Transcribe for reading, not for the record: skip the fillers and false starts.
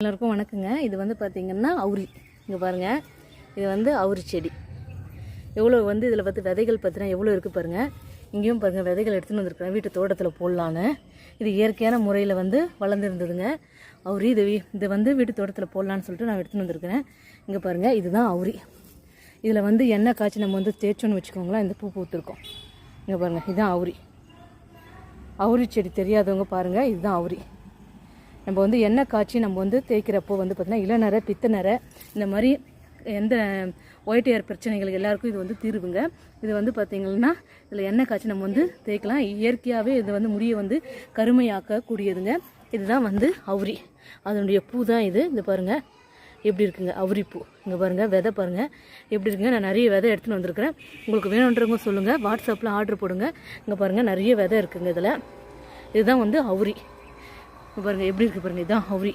எல்லாருக்கும் வணக்கங்க. இது வந்து பார்த்திங்கன்னா அவுரி. இங்கே பாருங்கள், இது வந்து அவுரி செடி. எவ்வளோ வந்து இதில் பார்த்து விதைகள் பார்த்தீங்கன்னா எவ்வளோ இருக்குது பாருங்கள். இங்கேயும் பாருங்கள், விதைகள் எடுத்துகிட்டு வந்துருக்குறேன், வீட்டு தோட்டத்தில் போடலான்னு. இது இயற்கையான முறையில் வந்து வளர்ந்துருந்ததுங்க அவுரி. இது வந்து வீட்டு தோட்டத்தில் போடலான்னு சொல்லிட்டு நான் எடுத்துகிட்டு வந்துருக்கிறேன். இங்கே பாருங்கள், இதுதான் அவுரி. இதில் வந்து எண்ணெய் காய்ச்சி நம்ம வந்து தேய்ச்சோன்னு வச்சுக்கோங்களேன், இந்த பூ பூத்துருக்கோம். இங்கே பாருங்கள், இதுதான் அவுரி. அவுரி செடி தெரியாதவங்க பாருங்கள், இதுதான் அவுரி. நம்ம வந்து எண்ணெய் காய்ச்சி நம்ம வந்து தேய்க்கிறப்போ வந்து பார்த்திங்கன்னா இளநரை, பித்தநரை, இந்த மாதிரி எந்த ஒயிட் ஹேர் பிரச்சனைகள் எல்லாருக்கும் இது வந்து தீர்வுங்க. இது வந்து பார்த்திங்கன்னா இதில் எண்ணெய் காய்ச்சி நம்ம வந்து தேய்க்கலாம். இயற்கையாகவே இது வந்து முடியை வந்து கருமையாக்கக்கூடியதுங்க. இதுதான் வந்து அவுரி. அதனுடைய பூ தான் இது. இது பாருங்கள் எப்படி இருக்குங்க அவுரி பூ. இங்கே பாருங்கள், விதை பாருங்கள் எப்படி இருக்குங்க. நான் நிறைய விதை எடுத்துகிட்டு வந்திருக்கிறேன். உங்களுக்கு வேணுன்றவங்க சொல்லுங்கள், வாட்ஸ்அப்பில் ஆர்டர் போடுங்க. இங்கே பாருங்கள், நிறைய விதை இருக்குங்க இதில். இதுதான் வந்து அவுரி. பாருங்கள் எப்படி இருக்குது பாருங்கள், இதுதான் அவுரி.